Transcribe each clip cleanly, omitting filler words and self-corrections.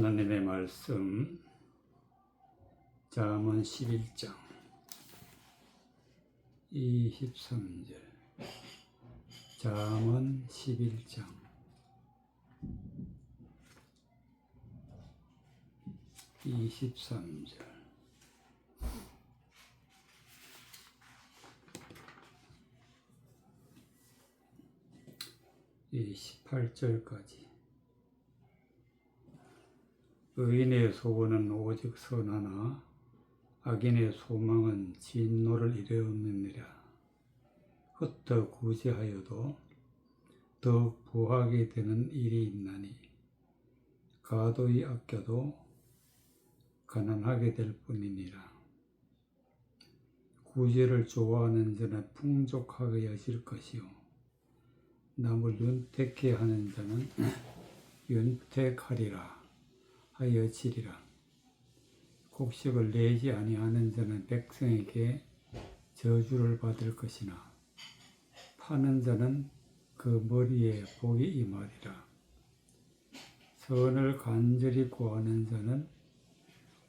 하나님의 말씀 잠언 11장 23절 잠언 11장 23절 28절까지 의인의 소원은 오직 선하나 악인의 소망은 진노를 이루느니라. 흩어 구제하여도 더욱 부하게 되는 일이 있나니 가도히 아껴도 가난하게 될 뿐이니라. 구제를 좋아하는 자는 풍족하게 여길 것이요 남을 윤택케 하는 자는 윤택하리라 하여지리라. 곡식을 내지 아니하는 자는 백성에게 저주를 받을 것이나 파는 자는 그 머리에 복이 임하리라. 선을 간절히 구하는 자는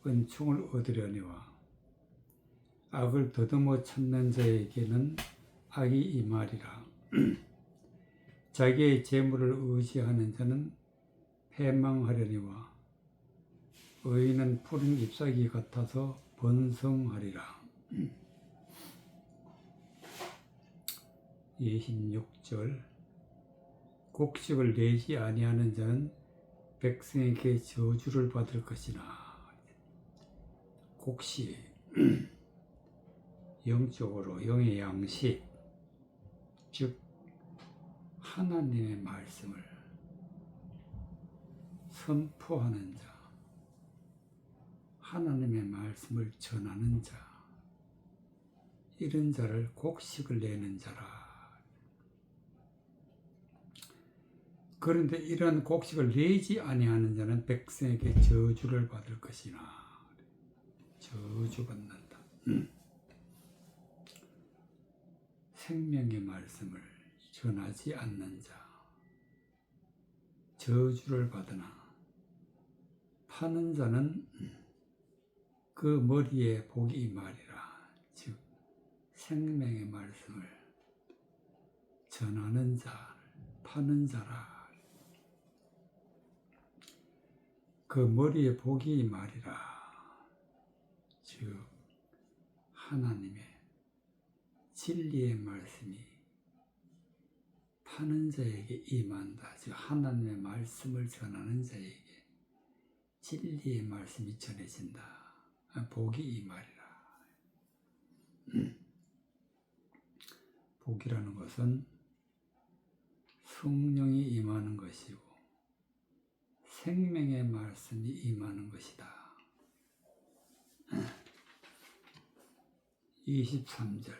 은총을 얻으려니와 악을 더듬어 찾는 자에게는 악이 임하리라. 자기의 재물을 의지하는 자는 패망하려니와 의인은 푸른 잎사귀 같아서 번성하리라. 26절 곡식을 내지 아니하는 자는 백성에게 저주를 받을 것이나. 곡식 영적으로 영의 양식, 즉 하나님의 말씀을 선포하는 자, 하나님의 말씀을 전하는 자, 이런 자를 곡식을 내는 자라. 그런데 이런 곡식을 내지 아니하는 자는 백성에게 저주를 받을 것이나. 저주받는다. 생명의 말씀을 전하지 않는 자, 저주를 받으나 파는 자는 그 머리에 복이 임하리라. 즉 생명의 말씀을 전하는 자, 파는 자라. 그 머리에 복이 임하리라. 즉 하나님의 진리의 말씀이 파는 자에게 임한다. 즉 하나님의 말씀을 전하는 자에게 진리의 말씀이 전해진다. 복이 임하리라. 복이라는 것은 성령이 임하는 것이고 생명의 말씀이 임하는 것이다. 23절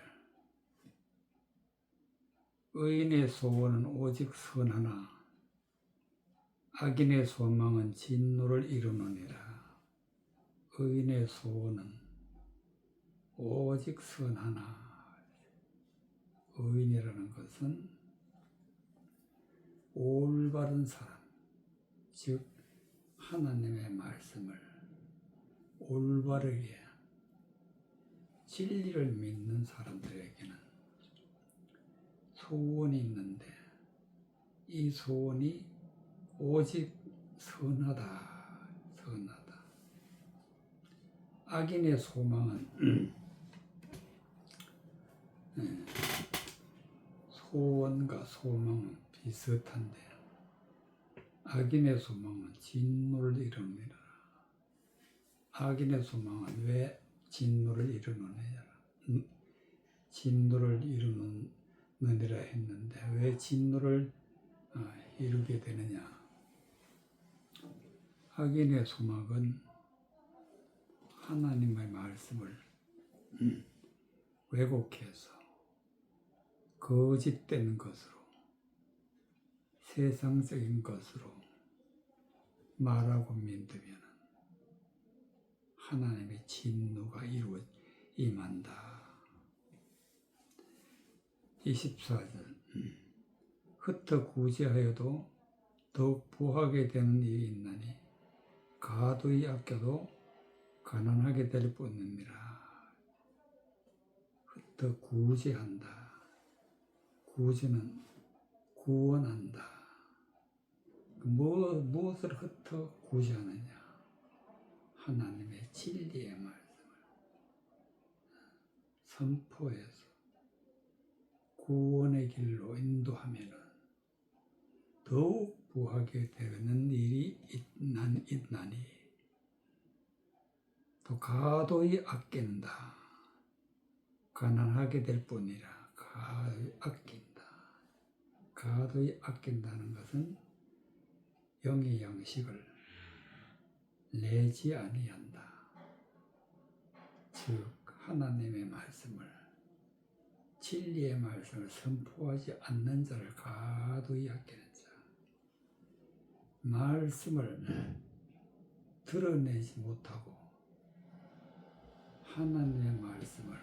의인의 소원은 오직 선하나 악인의 소망은 진노를 이루느니라. 의인의 소원은 오직 선하나. 의인이라는 것은 올바른 사람, 즉 하나님의 말씀을 올바르게 진리를 믿는 사람들에게는 소원이 있는데 이 소원이 오직 선하다. 선하다. 악인의 소망은 소원과 소망은 비슷한데 악인의 소망은 진노를 이루느니라. 악인의 소망은 왜 진노를 이루느니라. 진노를 이루느니라 했는데 왜 진노를 이루게 되느냐. 악인의 소망은 하나님의 말씀을 왜곡해서 거짓된 것으로 세상적인 것으로 말하고 믿으면 하나님의 진노가 임한다. 24절 흩어 구제하여도 더욱 부하게 되는 일이 있나니 가도히 아껴도 가난하게 될 뿐입니다. 흩어 구제한다. 구제는 구원한다. 무엇을 흩어 구제하느냐? 하나님의 진리의 말씀을 선포해서 구원의 길로 인도하면은 더욱 부하게 되는 일이 있나니 또 가도히 아낀다. 가난하게 될 뿐이라 아낀다. 가도히 아낀다는 것은 영의 양식을 내지 아니한다. 즉 하나님의 말씀을 진리의 말씀을 선포하지 않는 자를 가도히 아끼는 자. 말씀을 드러내지 못하고 하나님의 말씀을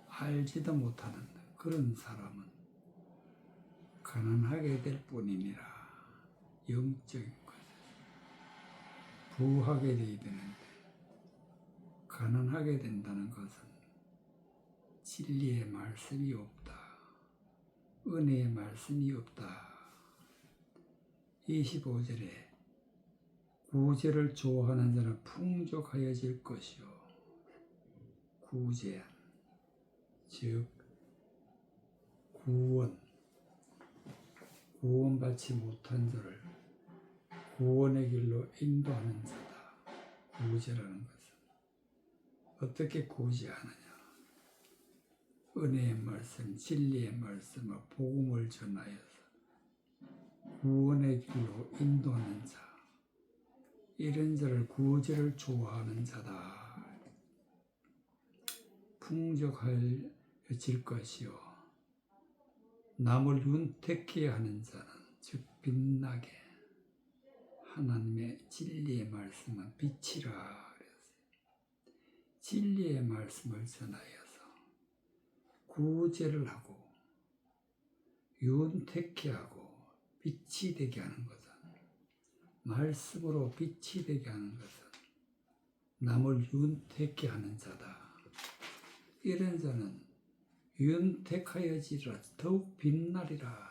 알지도 못하는 그런 사람은 가난하게 될 뿐이니라. 영적인 것에 부하게 되어야 되는데 가난하게 된다는 것은 진리의 말씀이 없다. 은혜의 말씀이 없다. 25절에 구제를 좋아하는 자는 풍족하여질 것이요. 구제, 즉 구원받지 못한 자를 구원의 길로 인도하는 자다. 구제라는 것은 어떻게 구제하느냐? 은혜의 말씀, 진리의 말씀을 복음을 전하여서 구원의 길로 인도하는 자, 이런 자를 구제를 좋아하는 자다. 풍족해질 것이요. 남을 윤택케 하는 자는 즉 빛나게 하나님의 진리의 말씀은 빛이라 그랬어요. 진리의 말씀을 전하여서 구제를 하고 윤택케 하고 빛이 되게 하는 것은, 말씀으로 빛이 되게 하는 것은 남을 윤택케 하는 자다. 이런 자는 윤택하여지라 더욱 빛나리라.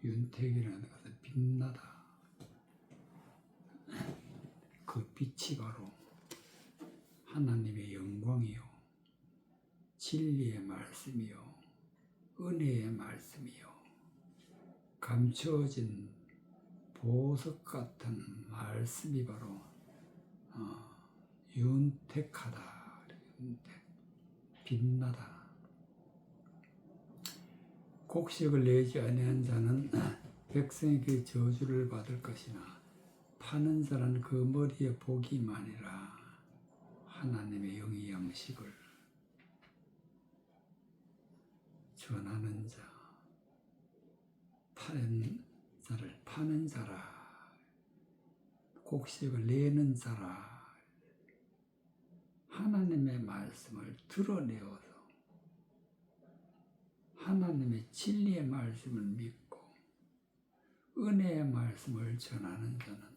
윤택이라는 것은 빛나다. 그 빛이 바로 하나님의 영광이요, 진리의 말씀이요, 은혜의 말씀이요, 감춰진 보석 같은 말씀이 바로 윤택하다. 윤택, 빛나다. 곡식을 내지 아니한 자는 백성에게 저주를 받을 것이나 파는 자는 그 머리에 복이 많으리라. 하나님의 영의 양식을 전하는 자, 파는 자라, 곡식을 내는 자라. 하나님의 말씀을 드러내어서 하나님의 진리의 말씀을 믿고 은혜의 말씀을 전하는 자는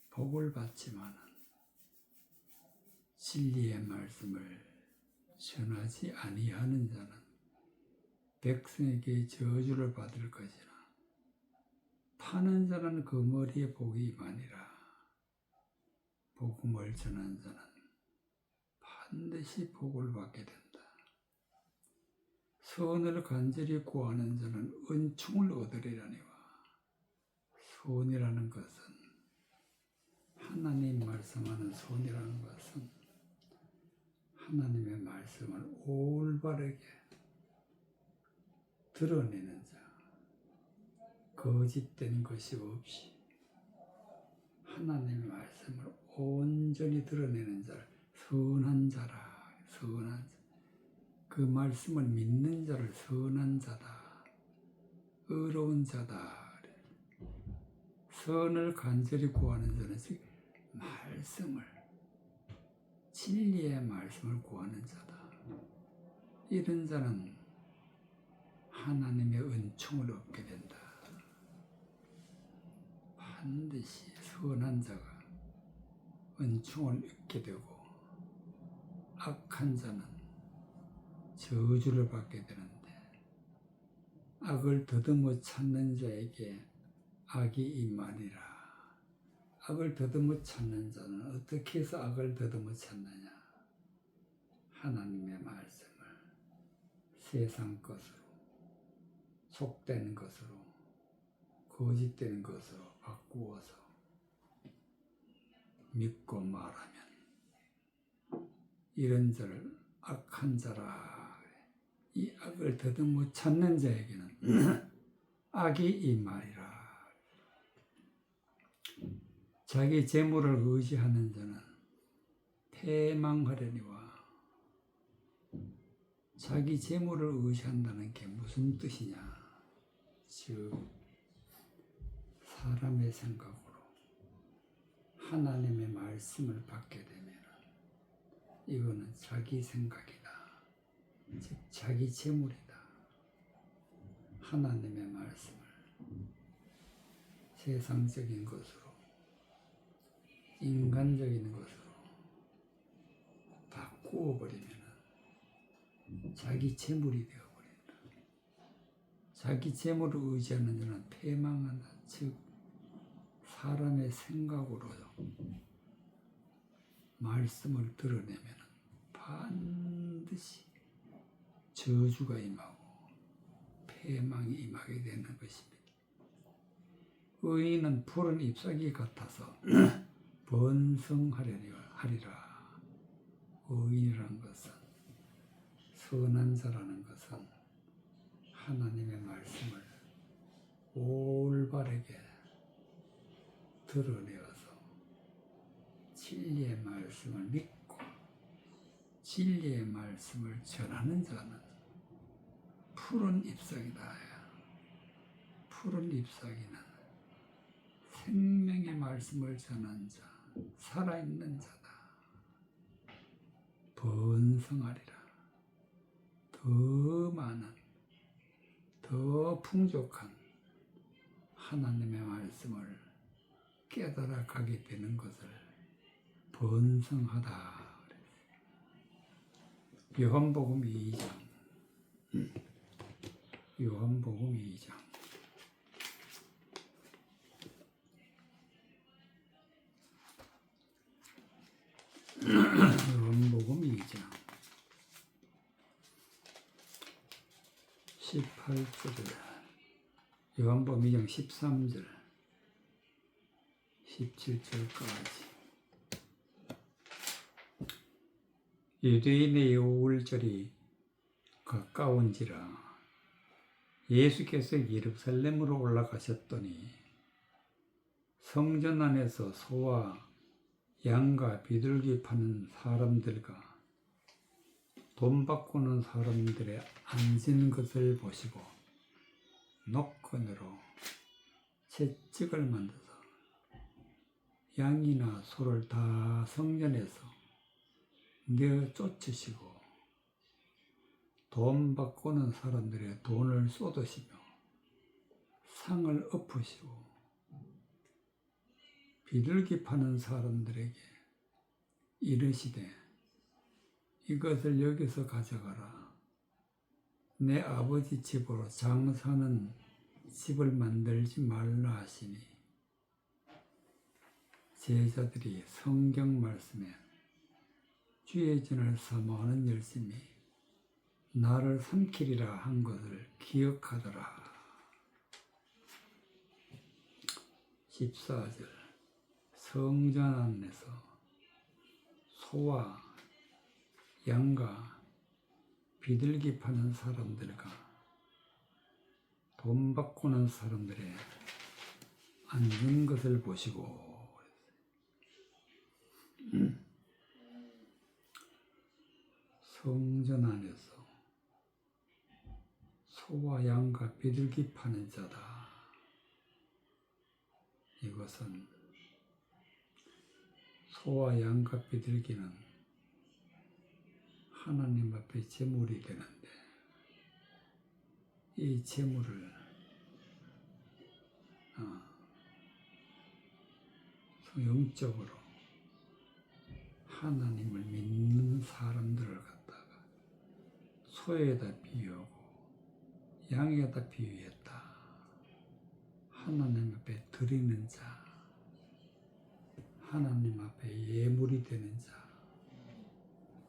복을 받지만은 진리의 말씀을 전하지 아니하는 자는 백성에게 저주를 받을 것이나 파는 자는 그 머리에 복이 많으리라. 복음을 전한 자는 반드시 복을 받게 된다. 선을 간절히 구하는 자는 은총을 얻으리라니와. 선이라는 것은, 하나님 말씀하는 선이라는 것은 하나님의 말씀을 올바르게 드러내는 자, 거짓된 것이 없이 하나님의 말씀을 온전히 드러내는 자를 선한 자라. 선한 자. 그 말씀을 믿는 자를 선한 자다, 의로운 자다. 선을 간절히 구하는 자는 즉 말씀을, 진리의 말씀을 구하는 자다. 이런 자는 하나님의 은총을 얻게 된다. 반드시 선한 자가 은총을 얻게 되고 악한 자는 저주를 받게 되는데, 악을 더듬어 찾는 자에게 악이 임하리라. 악을 더듬어 찾는 자는 어떻게 해서 악을 더듬어 찾느냐? 하나님의 말씀을 세상 것으로, 속된 것으로, 거짓된 것으로 바꾸어서 믿고 말하면 이런 자를 악한 자라. 이 악을 더듬어 찾는 자에게는 악이 임하리라. 자기 재물을 의지하는 자는 패망하려니와. 자기 재물을 의지한다는 게 무슨 뜻이냐? 즉 사람의 생각으로 하나님의 말씀을 받게 되면 이거는 자기 생각이다. 즉 자기 재물이다. 하나님의 말씀을 세상적인 것으로, 인간적인 것으로 바꾸어 버리면 자기 재물이 되어버린다. 자기 재물을 의지하는 자는 패망한다. 즉 사람의 생각으로 말씀을 드러내면 반드시 저주가 임하고 패망이 임하게 되는 것입니다. 의인은 푸른 잎사귀 같아서 번성하리라. 의인이라는 것은, 선한 자라는 것은 하나님의 말씀을 올바르게 드러내어서 진리의 말씀을 믿고 진리의 말씀을 전하는 자는 푸른 잎사귀다. 푸른 잎사귀는 생명의 말씀을 전한 자, 살아있는 자다. 번성하리라. 더 많은, 더 풍족한 하나님의 말씀을 깨달아 가게 되는 것을 번성하다. 요한복음 2장. 요한복음 2장. 요한복음 2장 18절, 요한복음 2장 13절 17절까지. 유대인의 요울절이 가까운지라 예수께서 예루살렘으로 올라가셨더니 성전 안에서 소와 양과 비둘기 파는 사람들과 돈 바꾸는 사람들의 앉은 것을 보시고 노끈으로 채찍을 만들어서 양이나 소를 다 성전에서 내어 쫓으시고 돈 바꾸는 사람들의 돈을 쏟으시며 상을 엎으시고 비둘기 파는 사람들에게 이르시되 이것을 여기서 가져가라. 내 아버지 집으로 장사는 집을 만들지 말라 하시니 제자들이 성경 말씀에 주의 전을 사모하는 열심이 나를 삼키리라 한 것을 기억하더라. 14절 성전 안에서 소와 양과 비둘기 파는 사람들과 돈 바꾸는 사람들의 앉은 것을 보시고 성전 안에서 소와 양과 비둘기 파는 자다. 이것은 소와 양과 비둘기는 하나님 앞에 제물이 되는데 이 제물을 영적으로 하나님을 믿는 사람들을 갖다가 소에다 비유하고 양에다 비유했다. 하나님 앞에 드리는 자, 하나님 앞에 예물이 되는 자.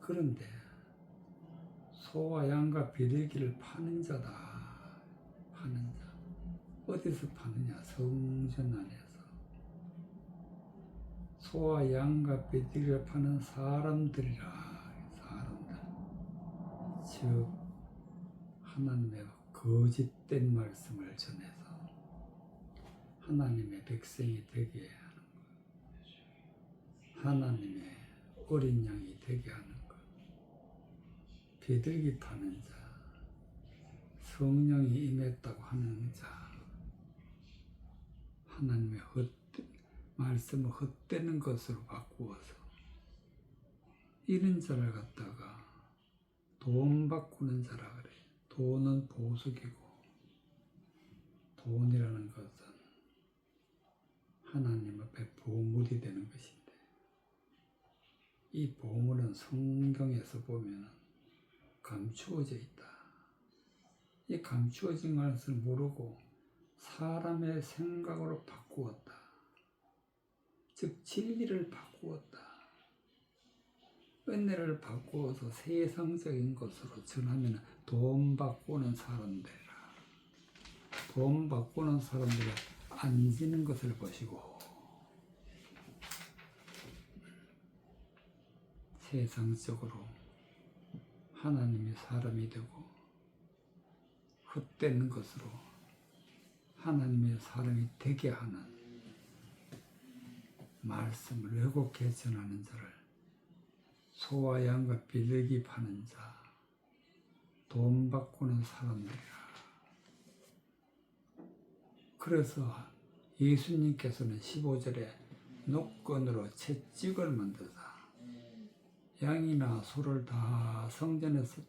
그런데 소와 양과 비둘기를 파는 자다. 파는 자. 어디서 파느냐? 성전 안에서. 소와 양과 비둘기를 파는 사람들이라. 사람들. 즉 하나님의 거짓된 말씀을 전해서 하나님의 백성이 되게 하는 것. 하나님의 어린 양이 되게 하는 것. 비둘기 파는 자, 성령이 임했다고 하는 자, 하나님의 말씀을 헛되는 것으로 바꾸어서 이런 자를 갖다가 돈 바꾸는 자라 그래. 돈은 보석이고 돈이라는 것은 하나님 앞에 보물이 되는 것인데 이 보물은 성경에서 보면 감추어져 있다. 이 감추어진 것을 모르고 사람의 생각으로 바꾸었다. 즉 진리를 바꾸었다. 은혜를 바꾸어서 세상적인 것으로 전하면 돈 바꾸는 사람들이라. 돈 바꾸는 사람들이 앉는 것을 보시고 세상적으로 하나님이 사람이 되고 헛된 것으로 하나님의 사람이 되게 하는 말씀을 왜곡해 전하는 자를 소와 양과 비둘기 파는 자, 돈 바꾸는 사람들이라. 그래서 예수님께서는 15절에 노건으로 채찍을 만들사 양이나 소를 다 성전에서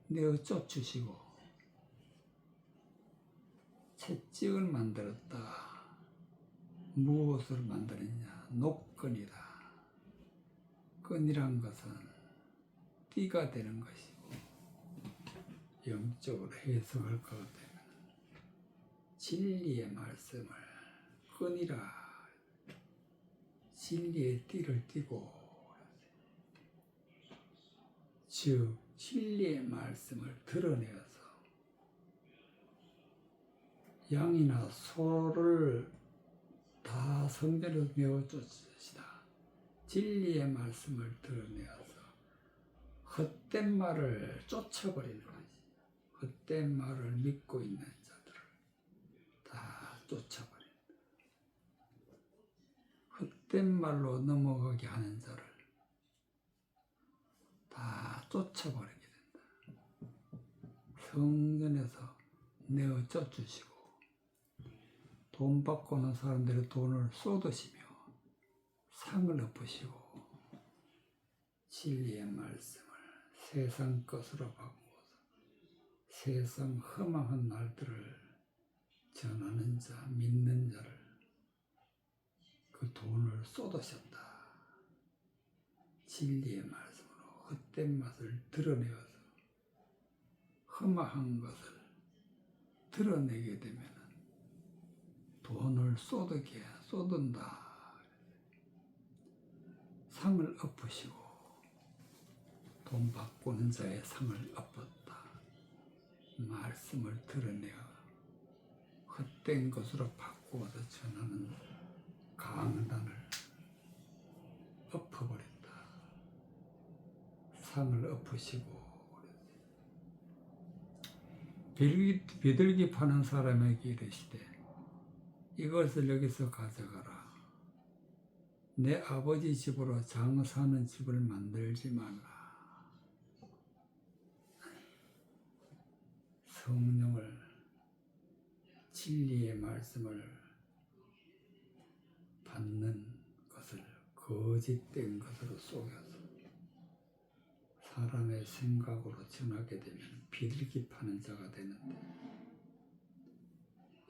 내어 쫓으시고 채찍을 만들었다. 무엇을 만들었냐? 녹건이다. 끈이란 것은 띠가 되는 것이고 영적으로 해석할 것 되면 진리의 말씀을 끈이라 진리의 띠를 띠고 즉 진리의 말씀을 드러내어서 양이나 소를 다 성전에서 메어 쫓으시다. 진리의 말씀을 드러내어서 헛된 말을 쫓아버리는 거지. 헛된 말을 믿고 있는 자들을 다 쫓아버린다. 헛된 말로 넘어가게 하는 자를 다 쫓아버리게 된다. 성전에서 내어 쫓으시고 돈 받고는 사람들의 돈을 쏟으시며 상을 엎으시고 진리의 말씀을 세상 것으로 바꾸어서 세상 허망한 말들을 전하는 자, 믿는 자를 그 돈을 쏟으셨다. 진리의 말씀으로 헛된 맛을 드러내어서 험한 것을 드러내게 되면 돈을 쏟은다. 상을 엎으시고 돈 바꾸는 자의 상을 엎었다. 말씀을 드러내어 헛된 것으로 바꾸어서 전하는 강단을 엎어버린다. 상을 엎으시고 비둘기 파는 사람에게 이르시되 이것을 여기서 가져가라. 내 아버지 집으로 장사하는 집을 만들지 말라. 성령을 진리의 말씀을 받는 것을 거짓된 것으로 속여서 사람의 생각으로 전하게 되면 비둘기 파는 자가 되는데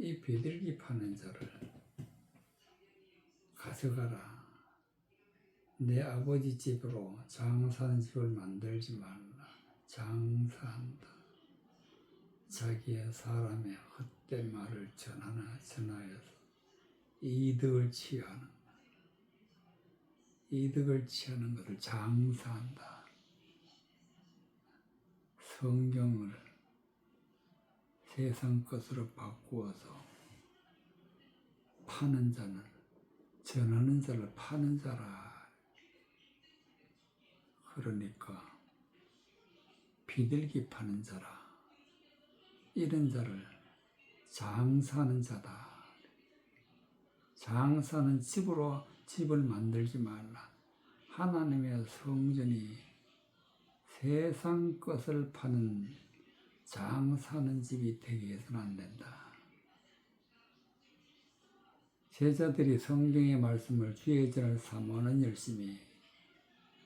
이 비둘기 파는 자를 가져가라. 내 아버지 집으로 장사하는 집을 만들지 말라. 장사한다. 자기의 사람의 헛된 말을 전하여서 이득을 취하는 것을 장사한다. 성경을 세상 것으로 바꾸어서 파는 자는 전하는 자를 파는 자라. 그러니까 비둘기 파는 자라. 이런 자를 장사하는 자다. 장사는 집을 만들지 말라. 하나님의 성전이 세상 것을 파는 장사하는 집이 되게 해서는 안 된다. 제자들이 성경의 말씀을 주의 전을 삼아는 열심히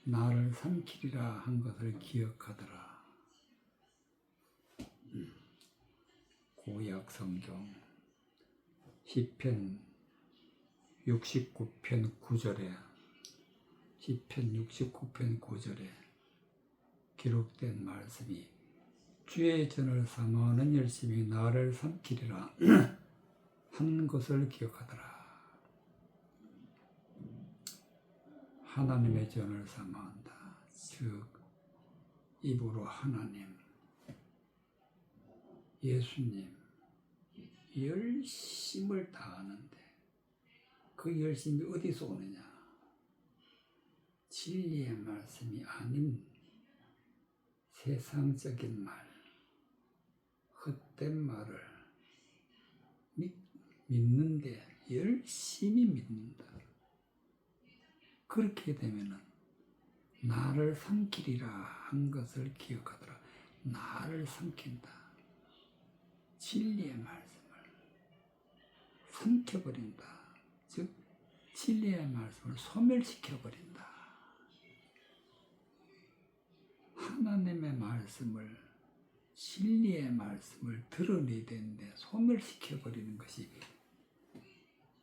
나를 삼키리라 한 것을 기억하더라. 구약 성경 시편 69편 9절에 기록된 말씀이 주의 전을 삼아는 열심히 나를 삼키리라 한 것을 기억하더라. 하나님의 전을 삼아한다. 즉 입으로 하나님, 예수님 열심을 다하는데 그 열심이 어디서 오느냐? 진리의 말씀이 아닌 세상적인 말, 헛된 말을 믿는데 열심히 믿는다. 그렇게 되면은 나를 삼키리라 한 것을 기억하더라. 나를 삼킨다. 진리의 말씀을 삼켜버린다. 즉 진리의 말씀을 소멸시켜버린다. 하나님의 말씀을 진리의 말씀을 드러내야 되는데 소멸시켜버리는 것이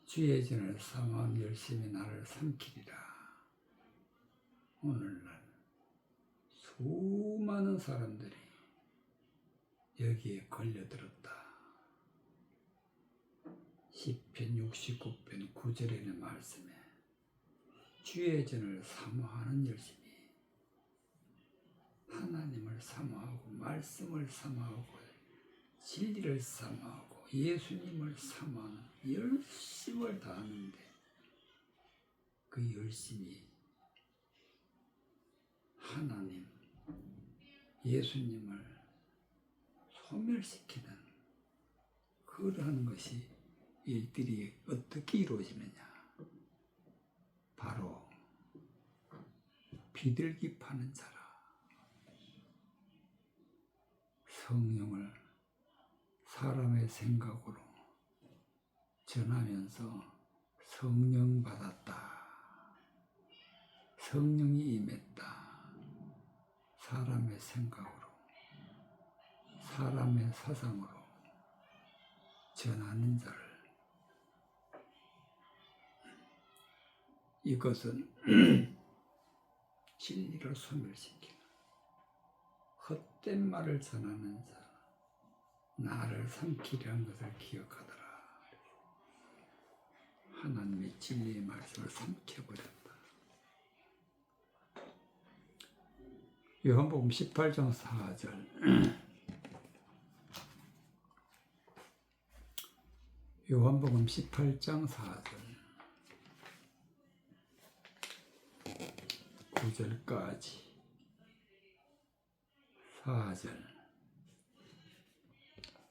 주의 전을 삼아 열심히 나를 삼키리라. 오늘날 수많은 사람들이 여기에 걸려들었다. 시편 69편 9절의 말씀에 주의 전을 사모하는 열심히 하나님을 사모하고 말씀을 사모하고 진리를 사모하고 예수님을 사모하는 열심을 다하는데 그 열심이 하나님, 예수님을 소멸시키는 그러한 것이 일들이 어떻게 이루어지느냐? 바로 비둘기 파는 자라. 성령을 사람의 생각으로 전하면서 성령 받았다. 성령이 임했다. 사람의 생각으로, 사람의 사상으로 전하는 자를. 이것은 진리를 소멸시키는 헛된 말을 전하는 자, 나를 삼키려는 것을 기억하더라. 하나님의 진리의 말씀을 삼켜버렸다. 요한복음 18장 4절 요한복음 18장 4절 9절까지 4절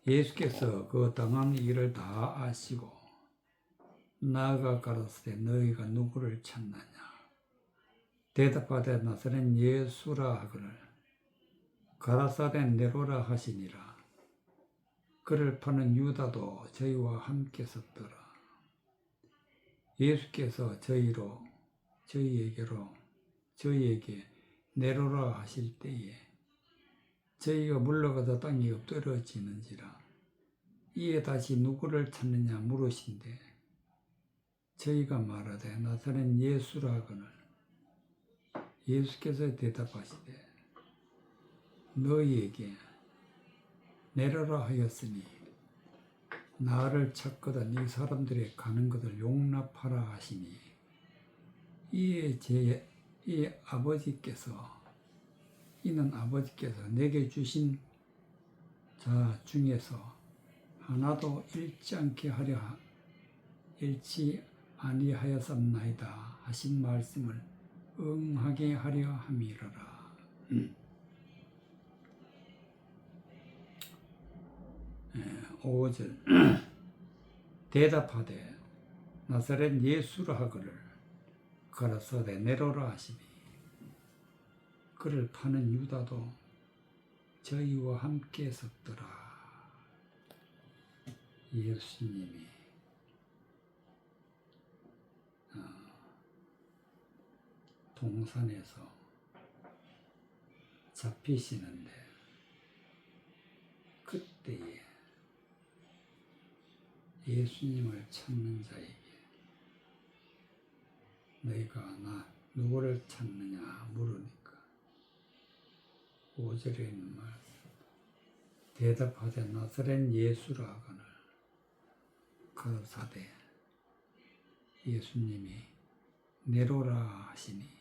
예수께서 그 당한 일을 다 아시고 나아가 가라사대 너희가 누구를 찾느냐? 대답하되 나사렛 예수라 하거늘 가라사대 네로라 하시니라. 그를 파는 유다도 저희와 함께 섰더라. 예수께서 저희에게 네로라 하실 때에 저희가 물러가서 땅에 엎드러지는지라. 이에 다시 누구를 찾느냐 물으신대 저희가 말하되 나사렛 예수라 하거늘 예수께서 대답하시되 너희에게 내려라 하였으니 나를 찾거든 이 사람들의 가는 것을 용납하라 하시니 이에 이는 아버지께서 내게 주신 자 중에서 하나도 잃지 아니하였었나이다 하신 말씀을 응하게 하려 함이로라. 5절 대답하되 나사렛 예수라 하거늘 가라사대 내로라 하시니 그를 파는 유다도 저희와 함께 섰더라. 예수님이 동산에서 잡히시는데 그때에 예수님을 찾는 자에게 너희가 나 누구를 찾느냐 물으니까 5절에 있는 말씀 대답하되 나사렛 예수라 하거늘 가라사대 예수님이 내로라 하시니라.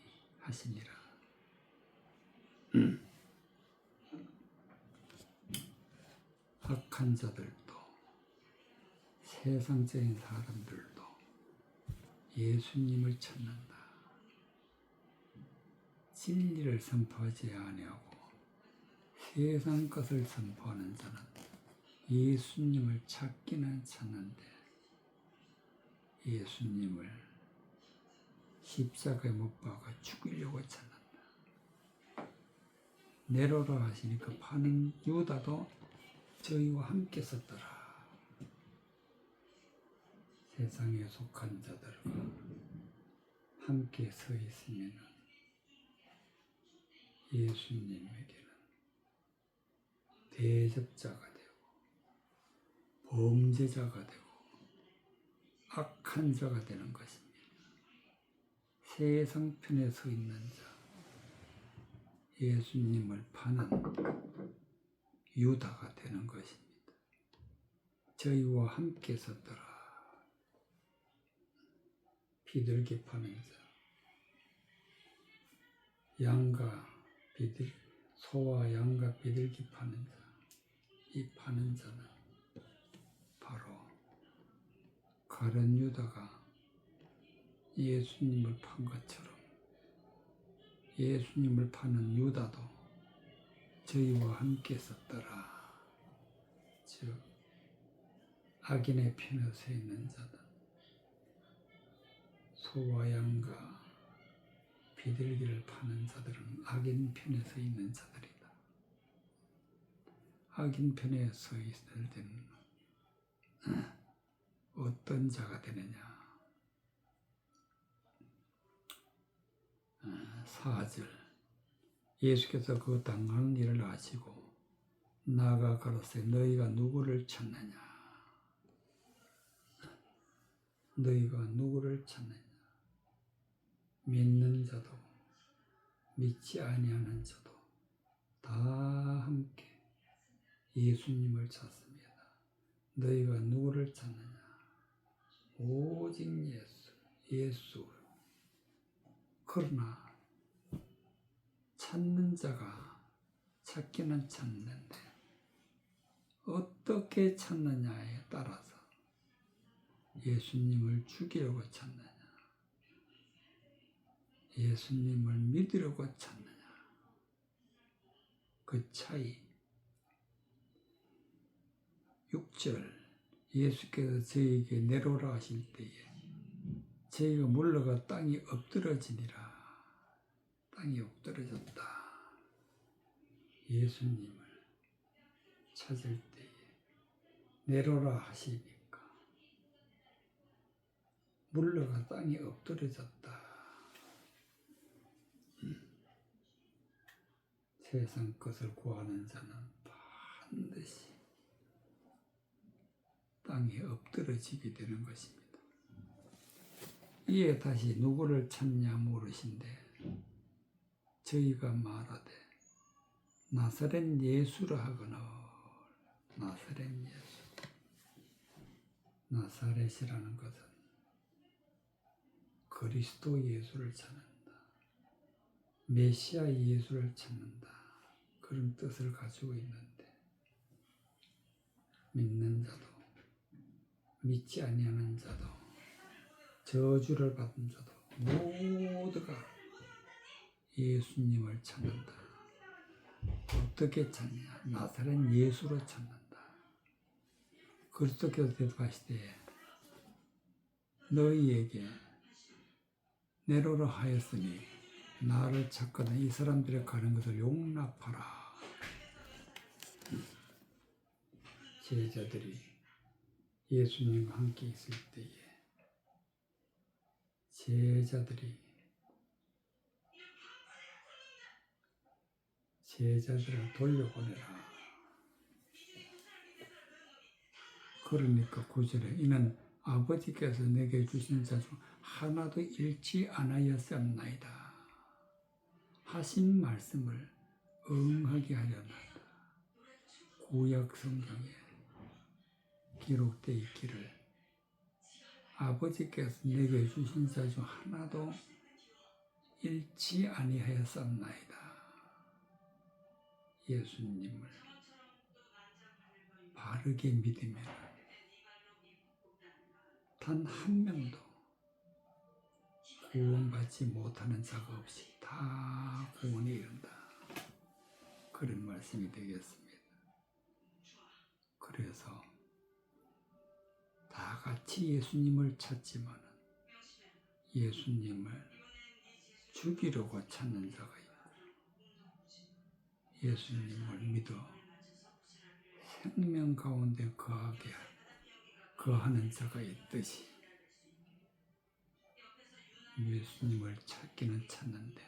악한 자들도 세상적인 사람들도 예수님을 찾는다. 진리를 선포하지 아니하고 세상 것을 선포하는 자는 예수님을 찾기는 찾는데 예수님을 십자가에 못 박아 죽이려고 찾는다. 내로라 하시니까 파는 유다도 저희와 함께 섰더라. 세상에 속한 자들과 함께 서 있으면 예수님에게는 대적자가 되고 범죄자가 되고 악한 자가 되는 것입니다. 세상 편에 서 있는 자, 예수님을 파는 유다가 되는 것입니다. 저희와 함께 섰더라. 비둘기 파는 자, 소와 양과 비둘기 파는 자, 이 파는 자는 바로 가룟 유다가 예수님을 판 것처럼 예수님을 파는 유다도 저희와 함께 섰더라. 즉 악인의 편에 서 있는 자다. 소와 양과 비둘기를 파는 자들은 악인 편에 서 있는 자들이다. 악인 편에 서 있을 때는 어떤 자가 되느냐? 4절 예수께서 그 당하는 일을 아시고 나아가 가로되 너희가 누구를 찾느냐? 너희가 누구를 찾느냐? 믿는 자도 믿지 아니하는 자도 다 함께 예수님을 찾습니다. 너희가 누구를 찾느냐? 오직 예수. 그러나 찾는 자가 찾기는 찾는데 어떻게 찾느냐에 따라서 예수님을 죽이려고 찾느냐, 예수님을 믿으려고 찾느냐, 그 차이. 6절 예수께서 저희에게 내려오라 하실 때에 저희가 물러가 땅이 엎드러지니라. 땅이 엎드러졌다. 예수님을 찾을 때에 내려오라 하시니까 물러가 땅이 엎드러졌다. 세상 것을 구하는 자는 반드시 땅에 엎드러지게 되는 것입니다. 이에 다시 누구를 찾냐 물으신데 저희가 말하되 나사렛 예수라 하거늘. 나사렛 예수. 나사렛이라는 것은 그리스도 예수를 찾는다. 메시아 예수를 찾는다. 그런 뜻을 가지고 있는데, 믿는 자도 믿지 아니하는 자도 저주를 받은 자도 모두가 예수님을 찾는다. 어떻게 찾냐? 나사렛 예수로 찾는다. 그리스도께서 대답하시되 너희에게 내로라 하였으니 나를 찾거든 이 사람들이 가는 것을 용납하라. 제자들이 예수님과 함께 있을 때에 제자들을 돌려보내라. 그러니까 9절에 이는 아버지께서 내게 주신 자 중 하나도 잃지 않았었나이다. 하신 말씀을 응하게 하려나이다. 구약 성경에 기록되어 있기를 아버지께서 내게 주신 자 중 하나도 잃지 아니하였었나이다. 예수님을 바르게 믿으면 단 한 명도 구원받지 못하는 자가 없이 다 구원에 이른다. 그런 말씀이 되겠습니다. 그래서 다 같이 예수님을 찾지만 예수님을 죽이려고 찾는 자가 있고, 예수님을 믿어 생명 가운데 거하는 자가 있듯이 예수님을 찾기는 찾는데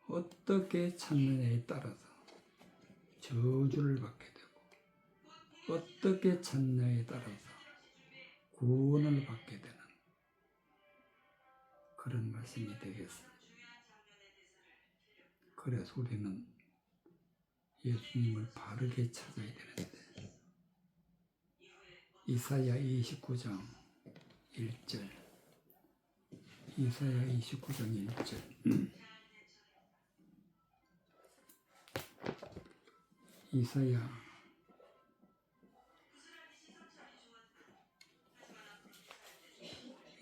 어떻게 찾느냐에 따라서 저주를 받게 되고 어떻게 찾느냐에 따라서 구원을 받게 되는 그런 말씀이 되겠습니다. 그래서 우리는 예수님을 바르게 찾아야 되는데 이사야 29장 1절 이사야 29장 1절 이사야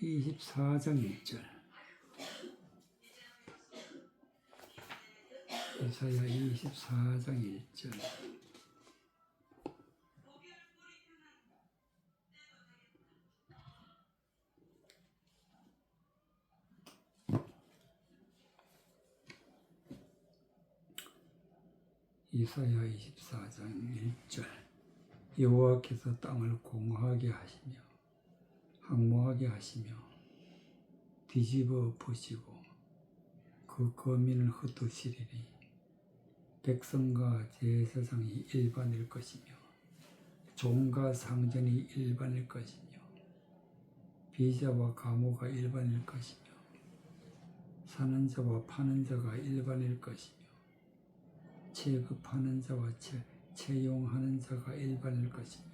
24장 1절 이사야 24장 1절 이사야 24장 1절 여호와께서 땅을 공허하게 하시며 황무하게 하시며 뒤집어 보시고 그 거민을 흩으시리니 백성과 제사장이 일반일 것이며 종과 상전이 일반일 것이며 비자와 가모가 일반일 것이며 사는 자와 파는 자가 일반일 것이며 체급하는 자와 채용하는 자가 일반일 것이며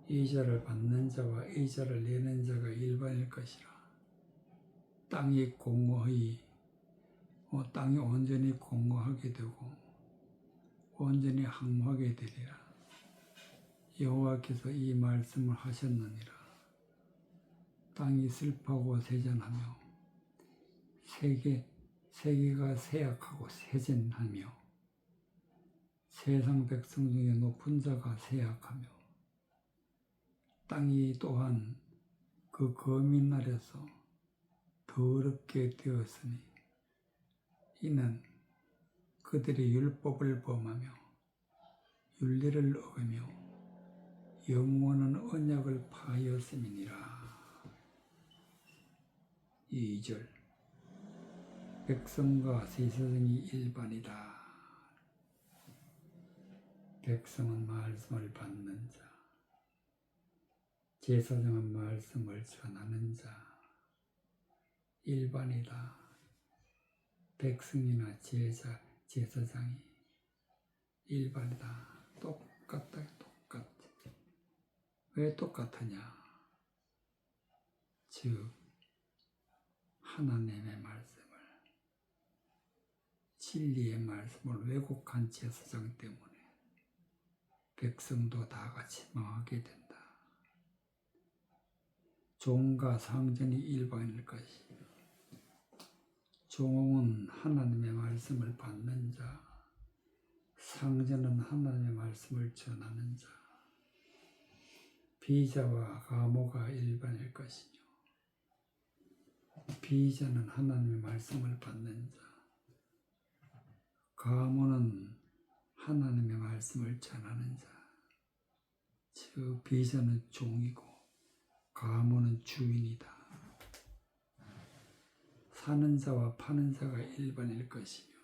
이자를 받는 자와 이자를 내는 자가 일반일 것이라. 땅이 온전히 공허하게 되고 온전히 황무하게 되리라. 여호와께서 이 말씀을 하셨느니라. 땅이 슬퍼하고 세잔하며 세계가 쇠약하고 세진하며 세상 백성 중에 높은 자가 쇠약하며 땅이 또한 그 거민 날에서 더럽게 되었으니 이는 그들이 율법을 범하며 윤리를 어기며 영원한 언약을 파하였음이니라. 2절 백성과 제사장이 일반이다. 백성은 말씀을 받는 자, 제사장은 말씀을 전하는 자, 일반이다. 백성이나 제사장이 일반이다. 똑같다. 똑같아. 왜 똑같으냐? 즉 하나님의 말씀을, 진리의 말씀을 왜곡한 제사장 때문에 백성도 다 같이 망하게 된다. 종과 상전이 일반일 것이며, 종은 하나님의 말씀을 받는 자, 상전은 하나님의 말씀을 전하는 자, 비자와 가모가 일반일 것이며, 비자는 하나님의 말씀을 받는 자, 가모는 하나님의 말씀을 전하는 자. 즉 비자는 종이고 가모는 주인이다. 사는 자와 파는 자가 일반일 것이며,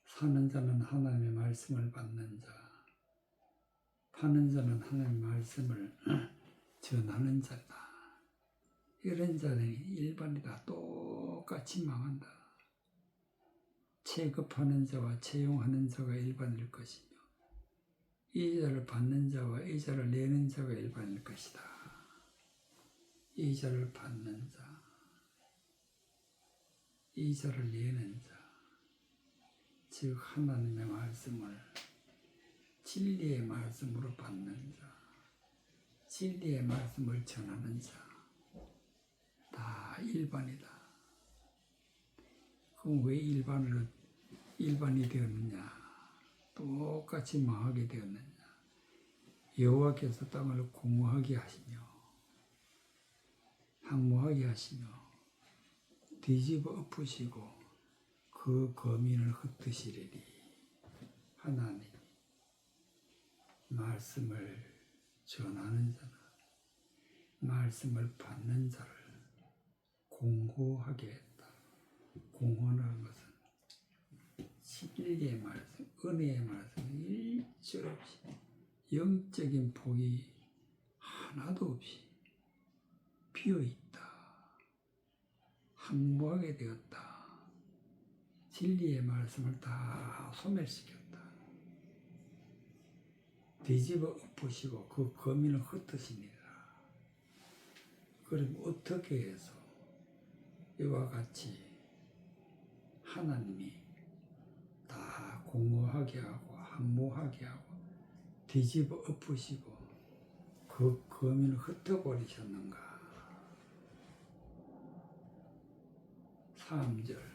사는 자는 하나님의 말씀을 받는 자, 파는 자는 하나님의 말씀을 전하는 자다. 이런 자는 일반이다. 똑같이 망한다. 체급하는 자와 채용하는 자가 일반일 것이며, 이자를 받는 자와 이자를 내는 자가 일반일 것이다. 이자를 받는 자, 이자를 내는 자, 즉 하나님의 말씀을 진리의 말씀으로 받는 자, 진리의 말씀을 전하는 자, 다 일반이다. 그럼 왜 일반이 되었느냐? 똑같이 망하게 되었느냐? 여호와께서 땅을 공허하게 하시며 황무하게 하시며 뒤집어 엎으시고 그 거민을 흩으시리니, 하나님 말씀을 전하는 자나 말씀을 받는 자를 공허하게 했다. 공허라는 것은 진리의 말씀, 은혜의 말씀, 일절 없이 영적인 복이 하나도 없이 비어있다. 황무하게 되었다. 진리의 말씀을 다 소멸시켰다. 뒤집어 엎으시고 그 거민을 흩으시니라. 그럼 어떻게 해서 이와 같이 하나님이 다 공허하게 하고 황무하게 하고 뒤집어 엎으시고 그 거민을 흩어버리셨는가? 3절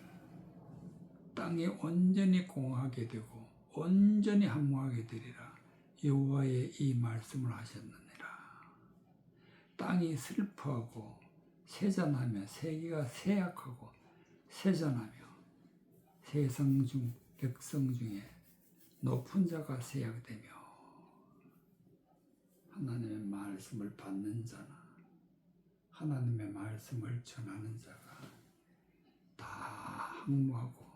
땅이 온전히 공허하게 되고 온전히 황무하게 되리라. 여호와의 이 말씀을 하셨느니라. 땅이 슬퍼하고 세잔하며 세계가 쇠약하고 세잔하며 백성 중에 높은 자가 쇠약되며, 하나님의 말씀을 받는 자나 하나님의 말씀을 전하는 자가 다 황무하고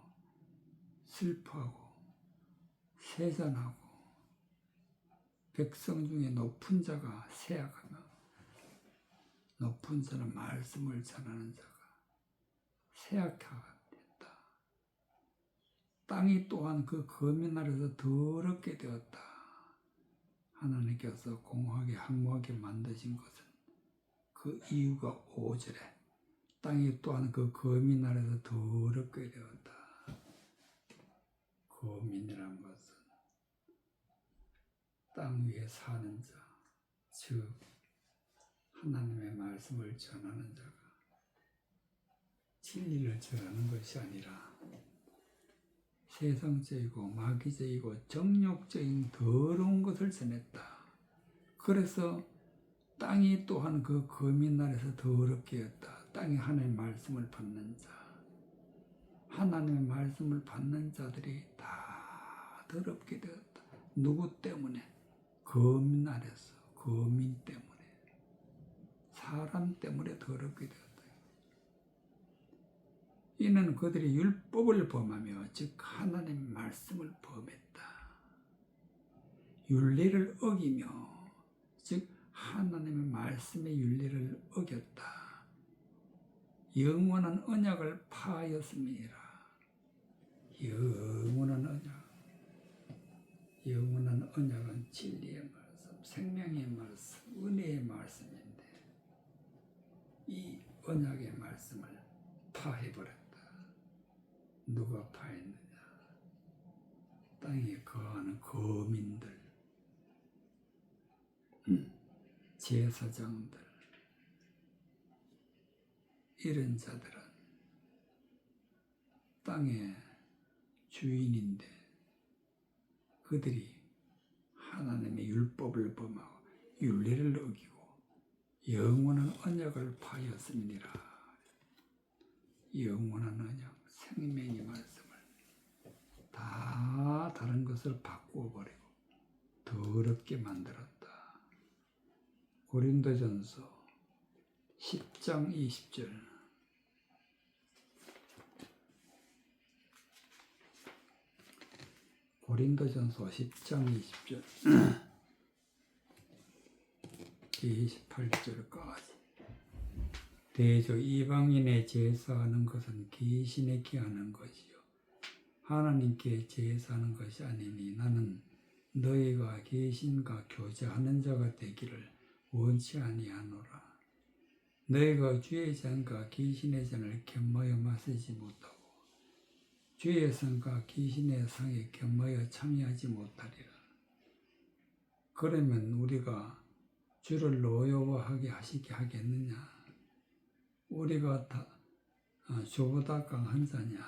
슬퍼하고 세잔하고, 백성 중에 높은 자가 쇠약하며, 높은 자는 말씀을 전하는 자가 쇠약하다. 땅이 또한 그 거민 아래서 더럽게 되었다. 하나님께서 공허하게 황무하게 만드신 것은 그 이유가 5절에 땅이 또한 그 거민 아래서 더럽게 되었다. 거민이란 것은 땅 위에 사는 자, 즉 하나님의 말씀을 전하는 자가 진리를 전하는 것이 아니라 세상적이고 마귀적이고 정욕적인 더러운 것을 전했다. 그래서 땅이 또한 그 거민 아래서 더럽게 했다. 땅이 하나님의 말씀을 받는 자, 하나님의 말씀을 받는 자들이 다 더럽게 되었다. 누구 때문에? 거민 아래서, 거민 때문에, 사람 때문에 더럽게 되었다. 이는 그들이 율법을 범하며, 즉 하나님의 말씀을 범했다. 윤리를 어기며, 즉 하나님의 말씀의 윤리를 어겼다. 영원한 언약을 파하였음이니라. 영원한 언약. 영원한 언약은 진리의 말씀, 생명의 말씀, 은혜의 말씀인데 이 언약의 말씀을 파해버렸다. 누가 파했느냐? 땅에 거하는 거민들, 제사장들, 이런 자들은 땅의 주인인데 그들이 하나님의 율법을 범하고 윤리를 어기고 영원한 언약을 파하였음이니라. 영원한 언약, 생명의 말씀을 다 다른 것을 바꾸어 버리고 더럽게 만들었다. 고린도전서 10장 20절. 고린도전서 10장 20절 28절까지. 대저 이방인의 제사하는 것은 귀신에게 하는 것이요 하나님께 제사하는 것이 아니니 나는 너희가 귀신과 교제하는 자가 되기를 원치 아니하노라. 너희가 주의 잔과 귀신의 잔을 겸하여 마시지 못하고 주의 상과 귀신의 상에 겸하여 참여하지 못하리라. 그러면 우리가 주를 노여워하게 하시게 하겠느냐? 우리가 주보다 강한 자냐?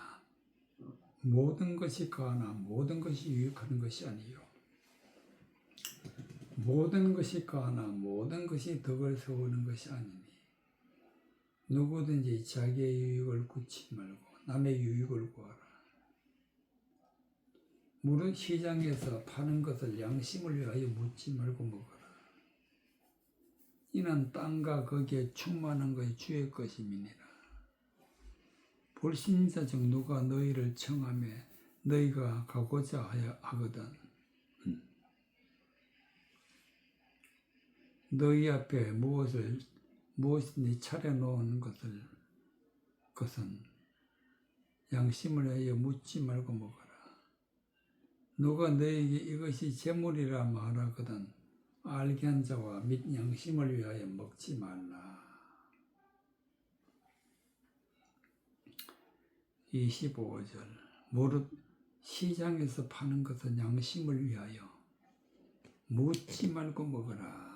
모든 것이 가하나 모든 것이 유익하는 것이 아니요 모든 것이 가하나 모든 것이 덕을 세우는 것이 아니니 누구든지 자기의 유익을 구치 말고 남의 유익을 구하라. 무릇 시장에서 파는 것을 양심을 위하여 묻지 말고 먹어라. 이는 땅과 거기에 충만한 것이 주의 것임이니라. 불신자 중 누가 너희를 청하며 너희가 가고자 하거든 너희 앞에 무엇인지 차려놓은 것은 양심을 위하여 묻지 말고 먹어라. 누가 너에게 이것이 재물이라 말하거든 알게 한 자와 및 양심을 위하여 먹지 말라. 25절. 무릇 시장에서 파는 것은 양심을 위하여 묻지 말고 먹어라.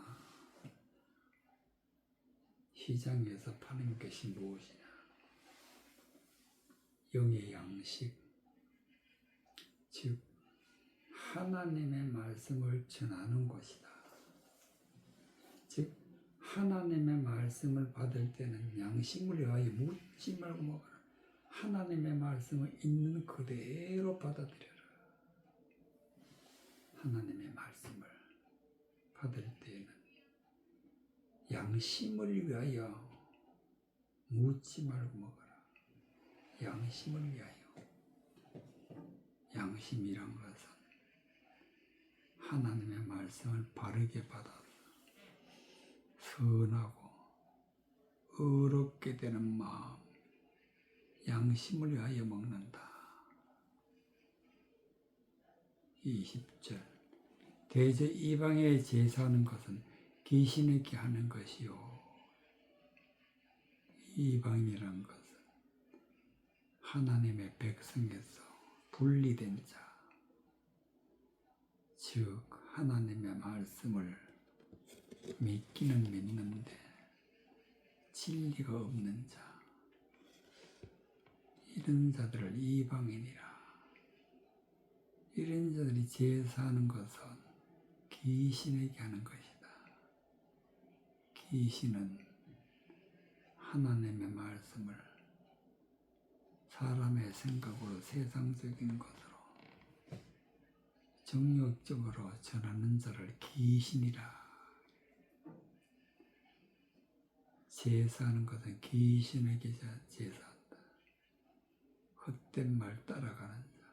시장에서 파는 것이 무엇이냐? 영의 양식, 즉 하나님의 말씀을 전하는 것이다. 즉 하나님의 말씀을 받을 때는 양심을 위하여 묻지 말고 먹어라. 하나님의 말씀을 있는 그대로 받아들여라. 하나님의 말씀을 받을 때는 양심을 위하여 묻지 말고 먹어라. 양심을 위하여. 양심이란 것은 하나님의 말씀을 바르게 받아 선하고 의롭게 되는 마음, 양심을 위하여 먹는다. 20절. 대저 이방에 제사하는 것은 귀신에게 하는 것이요 이방이란 것은 하나님의 백성에서 분리된 자, 즉 하나님의 말씀을 믿기는 믿는데 진리가 없는 자, 이런 자들을 이방인이라. 이런 자들이 제사하는 것은 귀신에게 하는 것이다. 귀신은 하나님의 말씀을 사람의 생각으로 세상적인 것으로 정욕적으로 전하는 자를 귀신이라. 제사하는 것은 귀신에게 제사한다. 헛된 말 따라가는 자.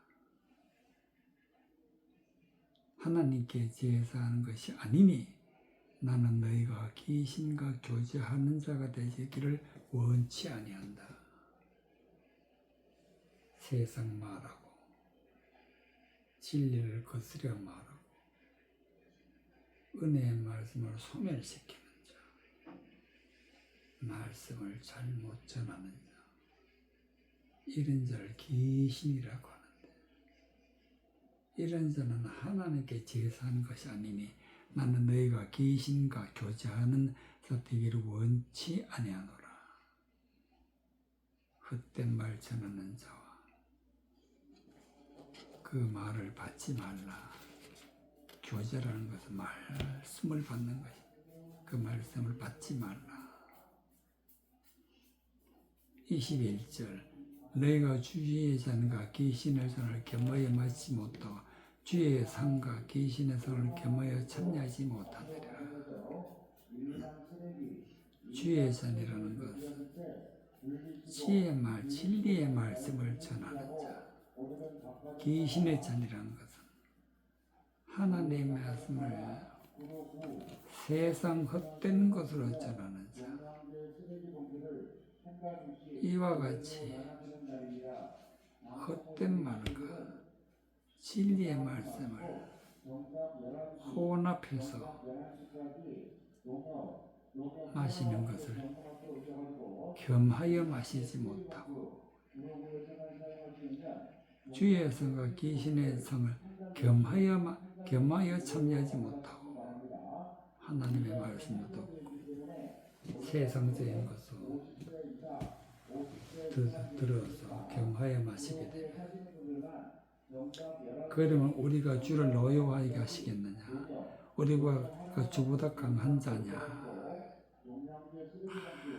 하나님께 제사하는 것이 아니니 나는 너희가 귀신과 교제하는 자가 되기를 원치 아니한다. 세상 말하고 진리를 거스려 말하고 은혜의 말씀을 소멸시키는 자, 말씀을 잘못 전하는 자, 이런 자를 귀신이라고 하는데, 이런 자는 하나님께 제사하는 것이 아니니 나는 너희가 귀신과 교제하는 자 되기를 원치 아니하노라. 헛된 말 전하는 자와 그 말을 받지 말라. 교제라는 것은 말씀을 받는 것이, 그 말씀을 받지 말라. 21절 너희가 주의 잔과 귀신의 잔을 겸하여 마시지 못하고 주의 상과 귀신의 상을 겸하여 참여하지 못하느니라. 주의 잔이라는 것은 지혜의 말, 진리의 말씀을 전하는 자, 귀신의 잔이라는 것은 하나님의 말씀을 세상 헛된 것으로 전하는 자, 이와 같이 헛된 말과 진리의 말씀을 혼합해서 마시는 것을 겸하여 마시지 못하고 주의 성과 귀신의 성을 겸하여 참여하지 못하고 하나님의 말씀을 듣고 세상적인 것을 들어서 겸하여 마시게 되면, 그러면 우리가 주를 노여워하게 하시겠느냐? 우리가 주보다 강한 자냐?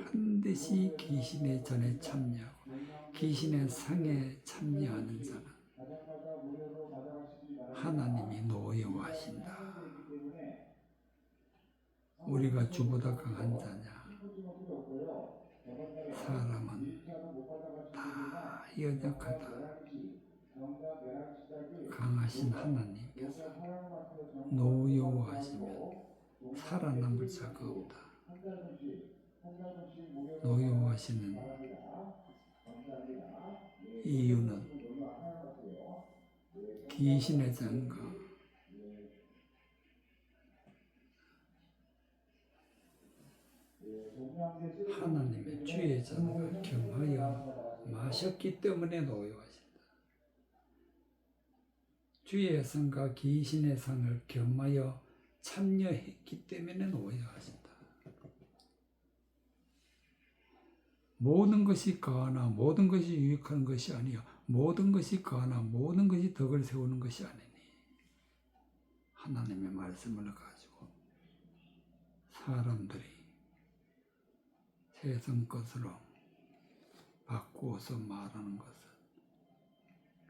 반드시 귀신의 잔에 참여하고 귀신의 상에 참여하는 자는 하나님이 노여워하신다. 우리가 주보다 강한 자냐? 사람은 다 연약하다. 강하신 하나님께서 노여워하시면 살아남을 자가 없다. 노여워하시는 이유는 귀신의 잔과 하나님의 주의 잔과 겸하여 마셨기 때문에 노여워하신다. 주의 상과 귀신의 상을 겸하여 참여했기 때문에 노여워하신다. 모든 것이 가하나 모든 것이 유익한 것이 아니요 모든 것이 가하나 모든 것이 덕을 세우는 것이 아니니, 하나님의 말씀을 가지고 사람들이 세상 것으로 바꾸어서 말하는 것은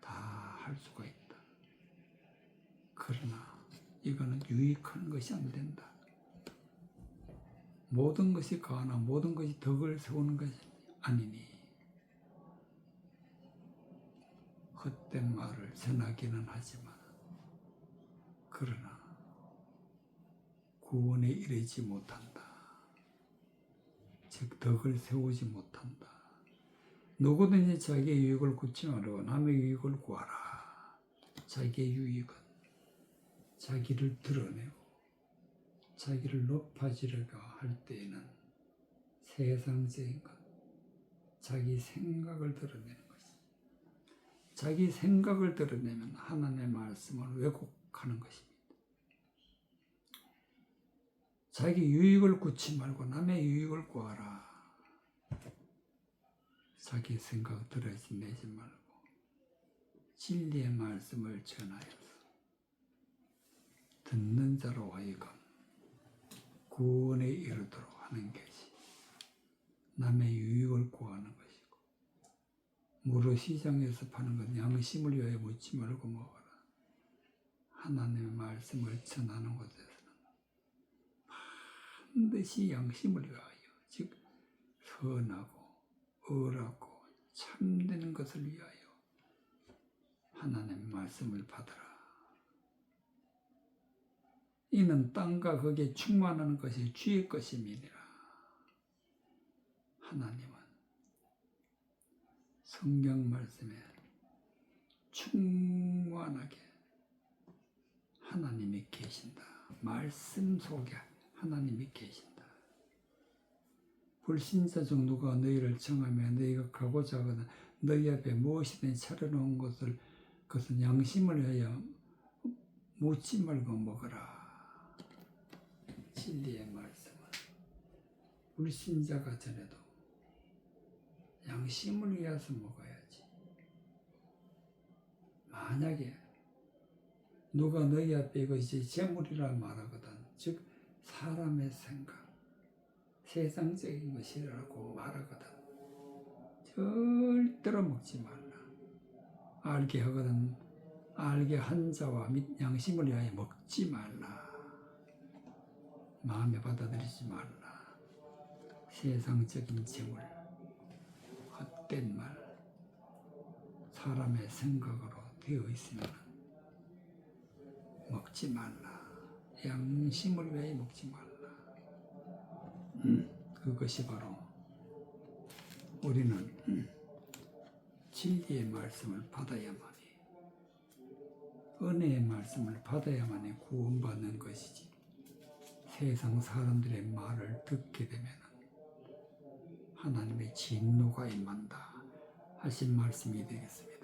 다 할 수가 있다. 그러나 이거는 유익한 것이 안 된다. 모든 것이 가하나 모든 것이 덕을 세우는 것이 아니니 헛된 말을 전하기는 하지만 그러나 구원에 이르지 못한다. 즉 덕을 세우지 못한다. 누구든지 자기의 유익을 구치 말고 남의 유익을 구하라. 자기의 유익은 자기를 드러내고 자기를 높아지려고 할 때에는 세상적인 것, 자기 생각을 드러내는 것이, 자기 생각을 드러내면 하나님의 말씀을 왜곡하는 것입니다. 자기 유익을 구치 말고 남의 유익을 구하라. 자기 생각 드러내지 말고 진리의 말씀을 전하여서 듣는 자로 하여금 구원에 이르도록 하는 것이 남의 유익을 구하는 것이고, 무릇 시장에서 파는 것 양심을 위하여 묻지 말고 먹어라. 하나님의 말씀을 전하는 곳에서는 반드시 양심을 위하여, 즉 선하고 의롭고 참되는 것을 위하여 하나님의 말씀을 받아라. 이는 땅과 거기에 충만하는 것이 주의 것임이니라. 하나님은 성경 말씀에 충만하게 하나님이 계신다. 말씀 속에 하나님이 계신다. 불신자 정도가 너희를 청하며 너희가 가고자 하거든 너희 앞에 무엇이든 차려놓은 것을 그것은 양심을 위하여 묻지 말고 먹어라. 진리의 말씀은 불신자가 전에도 양심을 위해서 먹어야지. 만약에 누가 너희 앞에 이것이 재물이라 말하거든 즉 사람의 생각 세상적인 것이라고 말하거든 절대로 먹지 말라. 알게 하거든 알게 한 자와 및 양심을 위하여 먹지 말라. 마음에 받아들이지 말라. 세상적인 재물 헛된 말 사람의 생각으로 되어 있으면 먹지 말라. 양심을 위하여 먹지 말라. 그것이 바로 우리는 진리의 말씀을 받아야만이 은혜의 말씀을 받아야만이 구원받는 것이지 세상 사람들의 말을 듣게 되면 하나님의 진노가 임한다 하신 말씀이 되겠습니다.